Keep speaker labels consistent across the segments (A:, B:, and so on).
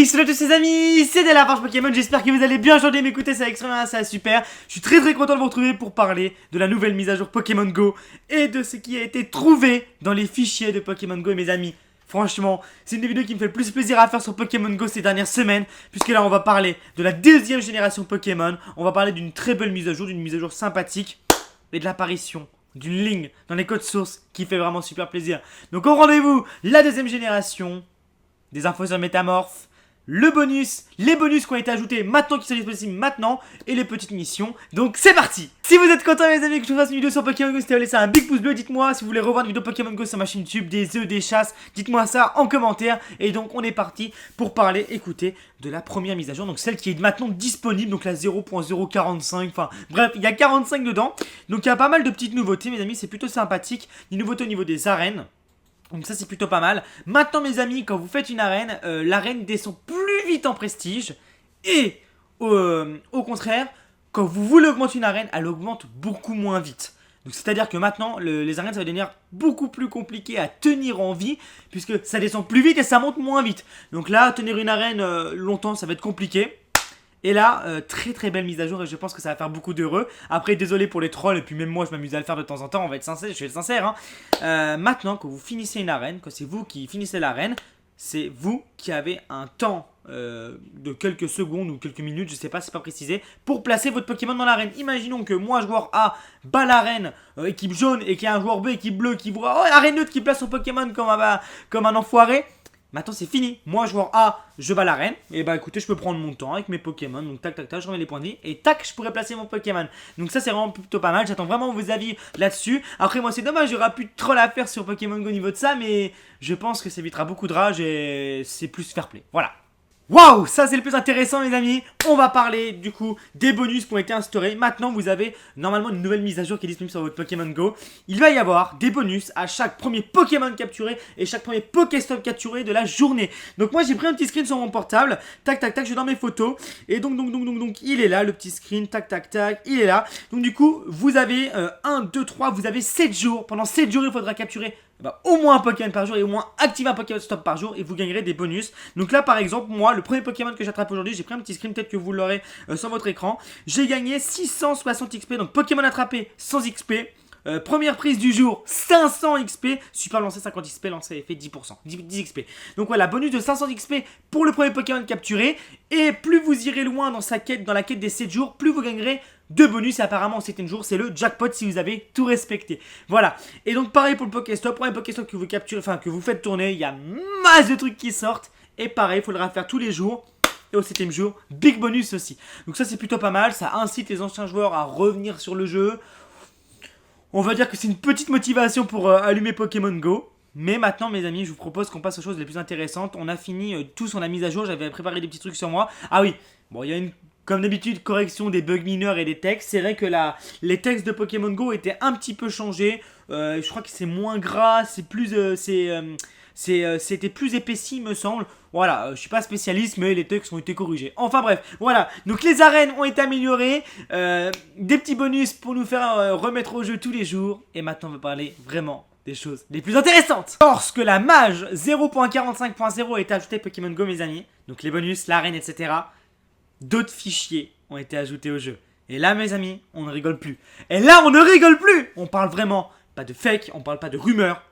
A: Hey, salut à tous les amis, c'est De La Farge Pokémon, j'espère que vous allez bien. Aujourd'hui m'écouter, c'est extrêmement ça super. Je suis très content de vous retrouver pour parler de la nouvelle mise à jour Pokémon Go et de ce qui a été trouvé dans les fichiers de Pokémon Go. Et mes amis, franchement, c'est une vidéo qui me fait le plus plaisir à faire sur Pokémon Go ces dernières semaines, puisque là on va parler de la deuxième génération Pokémon. On va parler d'une très belle mise à jour, d'une mise à jour sympathique et de l'apparition d'une ligne dans les codes sources qui fait vraiment super plaisir. Donc au rendez-vous, la deuxième génération, des infos sur Métamorphe, le bonus, les bonus qui ont été ajoutés maintenant, qui sont disponibles maintenant, et les petites missions. Donc c'est parti. Si vous êtes contents les amis que je vous fasse une vidéo sur Pokémon Go, n'hésitez pas à laisser un big pouce bleu. Dites-moi si vous voulez revoir une vidéo Pokémon Go sur ma chaîne YouTube, des œufs, des chasses. Dites-moi ça en commentaire. Et donc on est parti pour parler, écoutez, de la première mise à jour. Donc celle qui est maintenant disponible, donc la 0.045. Enfin bref, il y a 45 dedans. Donc il y a pas mal de petites nouveautés mes amis, c'est plutôt sympathique. Des nouveautés au niveau des arènes. Donc ça c'est plutôt pas mal. Maintenant mes amis, quand vous faites une arène, l'arène descend plus vite en prestige. Et au contraire, quand vous voulez augmenter une arène, elle augmente beaucoup moins vite. Donc c'est-à-dire que maintenant, les arènes ça va devenir beaucoup plus compliqué à tenir en vie, puisque ça descend plus vite et ça monte moins vite. Donc là, tenir une arène longtemps, ça va être compliqué. Et là, très belle mise à jour et je pense que ça va faire beaucoup d'heureux. Après, désolé pour les trolls, et puis même moi je m'amuse à le faire de temps en temps, on va être sincère, je vais être sincère. Maintenant, quand vous finissez une arène, quand c'est vous qui finissez l'arène, c'est vous qui avez un temps de quelques secondes ou quelques minutes, je sais pas, c'est pas précisé, pour placer votre Pokémon dans l'arène. Imaginons que moi, joueur A, bat l'arène, équipe jaune, et qu'il y a un joueur B, équipe bleue, qui voit, oh, arène neutre, qui place son Pokémon comme un enfoiré. Maintenant c'est fini, moi joueur A, je bats l'arène, et bah écoutez je peux prendre mon temps avec mes Pokémon, donc tac, je remets les points de vie, et tac, je pourrais placer mon Pokémon. Donc ça c'est vraiment plutôt pas mal, j'attends vraiment vos avis là-dessus. Après moi c'est dommage, j'aurais plus de troll à faire sur Pokémon Go au niveau de ça, mais je pense que ça évitera beaucoup de rage et c'est plus fair play, voilà. Waouh, ça c'est le plus intéressant mes amis. On va parler du coup des bonus qui ont été instaurés. Maintenant vous avez normalement une nouvelle mise à jour qui est disponible sur votre Pokémon Go. Il va y avoir des bonus à chaque premier Pokémon capturé et chaque premier Pokéstop capturé de la journée. Donc moi j'ai pris un petit screen sur mon portable. Tac, je suis dans mes photos. Et donc il est là le petit screen. Tac, il est là. Donc du coup vous avez 1, 2, 3, vous avez 7 jours. Pendant 7 jours il faudra capturer au moins un Pokémon par jour et au moins activer un Pokémon Stop par jour et vous gagnerez des bonus. Donc là par exemple moi le premier Pokémon que j'attrape aujourd'hui, j'ai pris un petit screen, peut-être que vous l'aurez sur votre écran. J'ai gagné 660 XP, donc Pokémon attrapé 100 XP. Première prise du jour 500 XP, super lancé 50 XP, lancé effet 10%, 10 XP. Donc voilà, bonus de 500 XP pour le premier Pokémon capturé. Et plus vous irez loin dans la quête des 7 jours, plus vous gagnerez de bonus. Et apparemment en 7 jours c'est le jackpot si vous avez tout respecté. Voilà, et donc pareil pour le Pokéstop. Premier Pokéstop que vous capturez, enfin que vous faites tourner, il y a masse de trucs qui sortent. Et pareil, il faudra faire tous les jours. Et au 7ème jour, big bonus aussi. Donc ça c'est plutôt pas mal, ça incite les anciens joueurs à revenir sur le jeu. On va dire que c'est une petite motivation pour allumer Pokémon Go. Mais maintenant mes amis, je vous propose qu'on passe aux choses les plus intéressantes. On a fini tout sur la mise à jour, j'avais préparé des petits trucs sur moi. Ah oui, bon il y a comme d'habitude, correction des bugs mineurs et des textes. C'est vrai que les textes de Pokémon Go étaient un petit peu changés. Je crois que c'est moins gras, c'est plus... c'était plus épaissi me semble. Voilà, je suis pas spécialiste mais les textes ont été corrigés. Enfin bref, voilà. Donc les arènes ont été améliorées. Des petits bonus pour nous faire remettre au jeu tous les jours. Et maintenant on va parler vraiment des choses les plus intéressantes. Lorsque la mage 0.45.0 a été ajoutée à Pokémon Go mes amis, donc les bonus, l'arène etc., d'autres fichiers ont été ajoutés au jeu. Et là mes amis, on ne rigole plus. Et là on ne rigole plus. On parle vraiment pas de fake, on parle pas de rumeurs.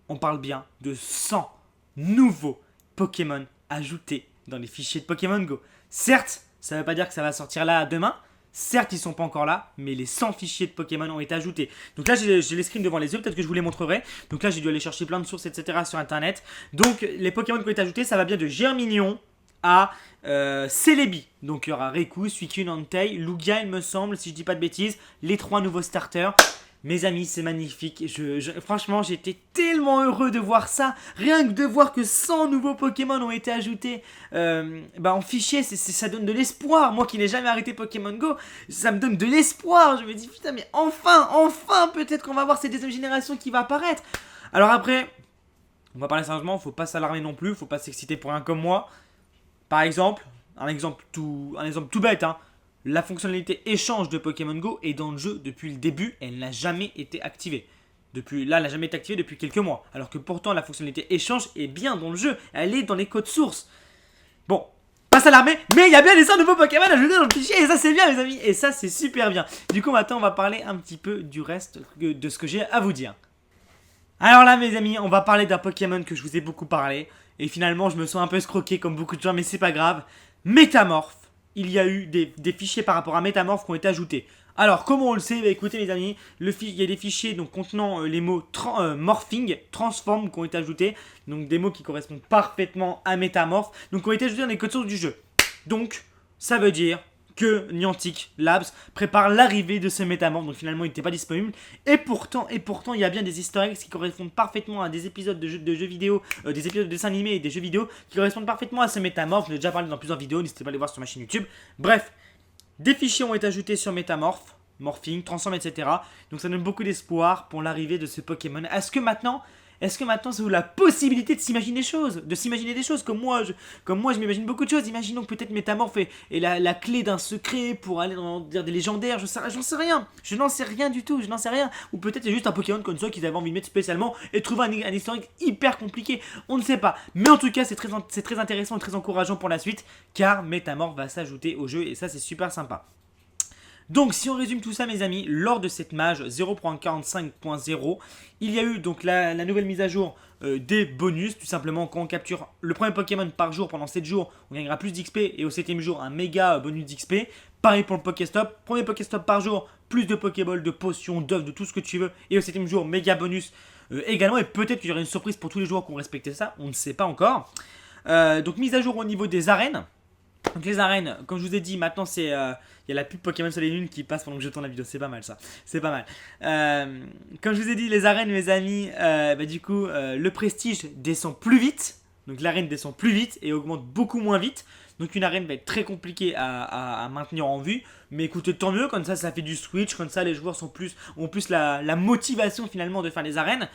A: On parle bien de 100 nouveaux Pokémon ajoutés dans les fichiers de Pokémon Go. Certes, ça ne veut pas dire que ça va sortir là demain. Certes, ils ne sont pas encore là, mais les 100 fichiers de Pokémon ont été ajoutés. Donc là, j'ai les screens devant les yeux, peut-être que je vous les montrerai. Donc là, j'ai dû aller chercher plein de sources, etc. sur Internet. Donc, les Pokémon qui ont été ajoutés, ça va bien de Germignon à Celebi. Donc, il y aura Raikou, Suicune, Entei, Lugia, il me semble, si je dis pas de bêtises. Les 3 nouveaux starters. Mes amis, c'est magnifique. Franchement, j'étais tellement heureux de voir ça. Rien que de voir que 100 nouveaux Pokémon ont été ajoutés en fichier, ça donne de l'espoir. Moi qui n'ai jamais arrêté Pokémon Go, ça me donne de l'espoir. Je me dis, putain, mais enfin, peut-être qu'on va voir cette deuxième génération qui va apparaître. Alors après, on va parler sérieusement, faut pas s'alarmer non plus, faut pas s'exciter pour rien comme moi. Par exemple, un exemple tout bête, hein. La fonctionnalité échange de Pokémon Go est dans le jeu depuis le début, elle n'a jamais été activée. Elle n'a jamais été activée depuis quelques mois. Alors que pourtant la fonctionnalité échange est bien dans le jeu, elle est dans les codes sources. Bon, pas s'alarmer, mais il y a bien des 100 nouveaux Pokémon ajoutés dans le fichier et ça c'est bien mes amis, et ça c'est super bien. Du coup maintenant on va parler un petit peu du reste de ce que j'ai à vous dire. Alors là mes amis, on va parler d'un Pokémon que je vous ai beaucoup parlé, et finalement je me sens un peu escroqué comme beaucoup de gens, mais c'est pas grave. Métamorph. Il y a eu des fichiers par rapport à Métamorph qui ont été ajoutés. Alors, comment on le sait? Bah, écoutez mes amis, il y a des fichiers donc, contenant les mots morphing, transform qui ont été ajoutés. Donc des mots qui correspondent parfaitement à Métamorph. Donc qui ont été ajoutés dans les codes sources du jeu. Donc, ça veut dire que Niantic Labs prépare l'arrivée de ce Métamorph. Donc finalement il n'était pas disponible. Et pourtant il y a bien des easter eggs qui correspondent parfaitement à des épisodes de jeux vidéo, des épisodes de dessins animés et des jeux vidéo qui correspondent parfaitement à ce Métamorph. Je l'ai déjà parlé dans plusieurs vidéos, n'hésitez pas à les voir sur ma chaîne YouTube. Bref, des fichiers ont été ajoutés sur Métamorph, Morphing, Transform, etc. Donc ça donne beaucoup d'espoir pour l'arrivée de ce Pokémon. Est-ce que maintenant ça vous la possibilité de s'imaginer des choses, comme moi je m'imagine beaucoup de choses. Imaginons que peut-être Métamorph est la clé d'un secret pour aller dans des légendaires, j'en sais rien. Je n'en sais rien du tout, je n'en sais rien. Ou peut-être c'est juste un Pokémon comme ça qu'ils avaient envie de mettre spécialement et trouver un historique hyper compliqué. On ne sait pas. Mais en tout cas, c'est très intéressant et très encourageant pour la suite, car Métamorph va s'ajouter au jeu et ça c'est super sympa. Donc si on résume tout ça mes amis, lors de cette mage 0.45.0, il y a eu donc la nouvelle mise à jour des bonus. Tout simplement quand on capture le premier Pokémon par jour pendant 7 jours, on gagnera plus d'XP et au 7ème jour un méga bonus d'XP. Pareil pour le Pokéstop, premier Pokéstop par jour, plus de Pokéballs, de potions, d'œufs, de tout ce que tu veux. Et au 7ème jour, méga bonus également. Et peut-être qu'il y aura une surprise pour tous les joueurs qui ont respecté ça, on ne sait pas encore. Donc mise à jour au niveau des arènes. Donc les arènes, comme je vous ai dit, maintenant c'est il y a la pub Pokémon sur les lunes qui passe pendant que je tourne la vidéo, c'est pas mal ça, c'est pas mal. Comme je vous ai dit, les arènes mes amis, du coup le prestige descend plus vite, donc l'arène descend plus vite et augmente beaucoup moins vite. Donc une arène va être très compliquée à maintenir en vue, mais écoutez, tant mieux, comme ça fait du switch, comme ça les joueurs ont plus la motivation finalement de faire les arènes.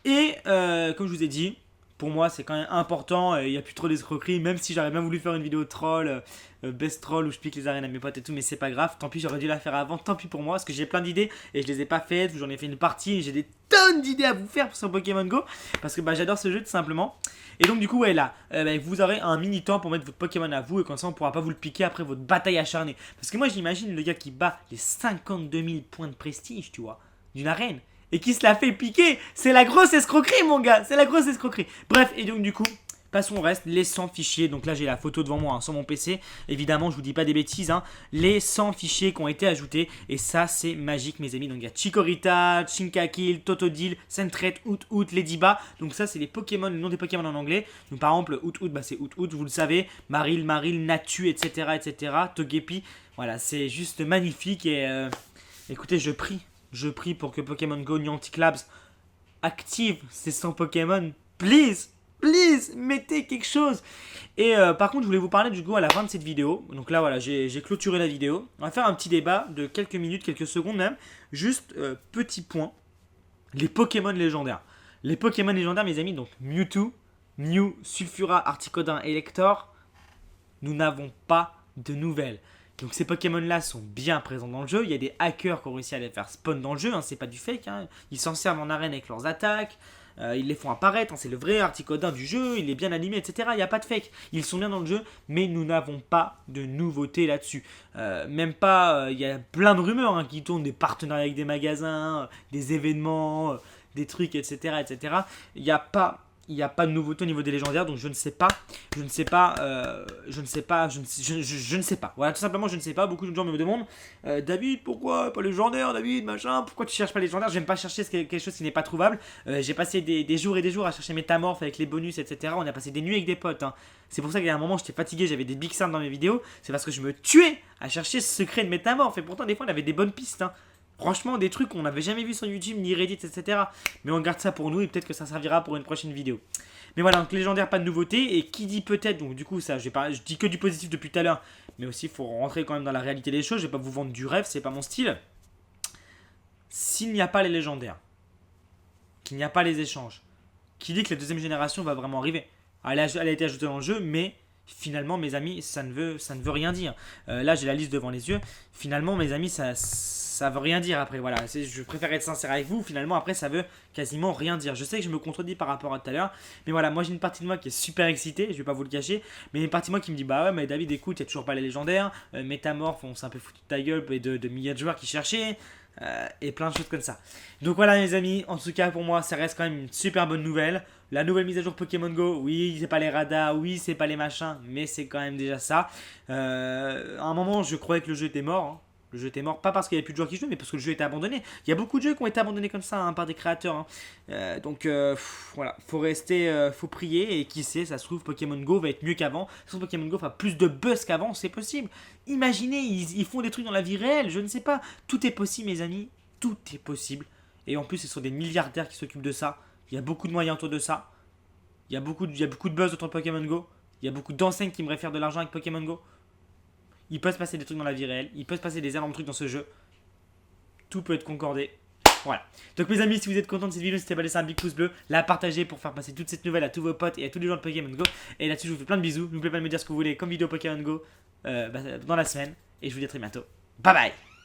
A: Et comme je vous ai dit, pour moi c'est quand même important, il n'y a plus trop d'escroquerie, même si j'aurais bien voulu faire une vidéo troll, best troll où je pique les arènes à mes potes et tout, mais c'est pas grave, tant pis, j'aurais dû la faire avant, tant pis pour moi, parce que j'ai plein d'idées et je les ai pas faites, j'en ai fait une partie et j'ai des tonnes d'idées à vous faire sur Pokémon Go, parce que j'adore ce jeu tout simplement. Et donc du coup ouais là, vous aurez un mini temps pour mettre votre Pokémon à vous et comme ça on pourra pas vous le piquer après votre bataille acharnée. Parce que moi j'imagine le gars qui bat les 52 000 points de prestige, tu vois, d'une arène, et qui se la fait piquer. C'est la grosse escroquerie mon gars, c'est la grosse escroquerie. Bref, et donc du coup, passons au reste, les 100 fichiers. Donc là j'ai la photo devant moi sur mon PC. Évidemment je vous dis pas des bêtises, les 100 fichiers qui ont été ajoutés. Et ça c'est magique mes amis. Donc il y a Chikorita, Chinkakill, Totodile, Sentret, Out, Ladyba. Donc ça c'est les Pokémon, le nom des Pokémon en anglais. Donc par exemple Out, c'est Out, vous le savez. Maril, Natu, etc. Togepi. Voilà, c'est juste magnifique et écoutez, je prie pour que Pokémon Go Niantic Labs active ces 100 Pokémon. Please, mettez quelque chose. Et par contre, je voulais vous parler du coup à la fin de cette vidéo. Donc là, voilà, j'ai clôturé la vidéo. On va faire un petit débat de quelques minutes, quelques secondes même. Juste, petit point. Les Pokémon légendaires. Les Pokémon légendaires, mes amis, donc Mewtwo, Mew, Sulfura, Articodin, Elector. Nous n'avons pas de nouvelles. Donc ces Pokémon là sont bien présents dans le jeu. Il y a des hackers qui ont réussi à les faire spawn dans le jeu, c'est pas du fake, Ils s'en servent en arène avec leurs attaques, ils les font apparaître, c'est le vrai Articodin du jeu, il est bien animé, etc. Il n'y a pas de fake, ils sont bien dans le jeu, mais nous n'avons pas de nouveautés là-dessus. Même pas, il y a plein de rumeurs qui tournent, des partenariats avec des magasins, des événements, des trucs, etc. Il n'y a pas de nouveauté au niveau des légendaires, donc je ne sais pas. Voilà, tout simplement, je ne sais pas. Beaucoup de gens me demandent, David, pourquoi pas légendaire, David, machin, pourquoi tu cherches pas légendaire? J'aime pas chercher quelque chose qui n'est pas trouvable. J'ai passé des jours et des jours à chercher Métamorph avec les bonus, etc. On a passé des nuits avec des potes. C'est pour ça qu'à un moment, j'étais fatigué, j'avais des big sounds dans mes vidéos. C'est parce que je me tuais à chercher ce secret de Métamorph. Et pourtant, des fois, on avait des bonnes pistes. Franchement, des trucs qu'on n'avait jamais vu sur YouTube, ni Reddit, etc. Mais on garde ça pour nous et peut-être que ça servira pour une prochaine vidéo. Mais voilà, donc légendaire, pas de nouveauté. Et qui dit peut-être, donc du coup, ça, je dis que du positif depuis tout à l'heure. Mais aussi, il faut rentrer quand même dans la réalité des choses. Je vais pas vous vendre du rêve, c'est pas mon style. S'il n'y a pas les légendaires, qu'il n'y a pas les échanges, qui dit que la deuxième génération va vraiment arriver? Elle a été ajoutée dans le jeu, mais finalement, mes amis, ça ne veut rien dire. Là, j'ai la liste devant les yeux. Finalement, mes amis, ça veut rien dire après, voilà. Je préfère être sincère avec vous, finalement, après, ça veut quasiment rien dire. Je sais que je me contredis par rapport à tout à l'heure, mais voilà, moi j'ai une partie de moi qui est super excitée, je vais pas vous le cacher, mais une partie de moi qui me dit, bah ouais, mais David, écoute, il y a toujours pas les légendaires, Métamorph, on s'est un peu foutu de ta gueule, et de milliers de joueurs qui cherchaient, et plein de choses comme ça. Donc voilà, mes amis, en tout cas, pour moi, ça reste quand même une super bonne nouvelle. La nouvelle mise à jour Pokémon Go, oui, c'est pas les radars, oui, c'est pas les machins, mais c'est quand même déjà ça. À un moment, je croyais que le jeu était mort, hein. Le jeu était mort, pas parce qu'il n'y avait plus de joueurs qui jouaient, mais parce que le jeu était abandonné. Il y a beaucoup de jeux qui ont été abandonnés comme ça, hein, par des créateurs, hein. Voilà, faut rester, faut prier, et qui sait, ça se trouve, Pokémon Go va être mieux qu'avant. Ça se trouve, Pokémon Go va plus de buzz qu'avant, c'est possible. Imaginez, ils font des trucs dans la vie réelle, je ne sais pas. Tout est possible, mes amis, tout est possible. Et en plus, ce sont des milliardaires qui s'occupent de ça. Il y a beaucoup de moyens autour de ça. Il y a beaucoup de buzz autour de Pokémon Go. Il y a beaucoup d'enseignes qui me faire de l'argent avec Pokémon Go. Il peut se passer des trucs dans la vie réelle. Il peut se passer des énormes trucs dans ce jeu. Tout peut être concordé. Voilà. Donc mes amis, si vous êtes contents de cette vidéo, n'hésitez pas à laisser un big pouce bleu, la partager pour faire passer toute cette nouvelle à tous vos potes et à tous les gens de Pokémon Go. Et là-dessus, je vous fais plein de bisous. N'oubliez pas de me dire ce que vous voulez comme vidéo Pokémon Go dans la semaine. Et je vous dis à très bientôt. Bye bye.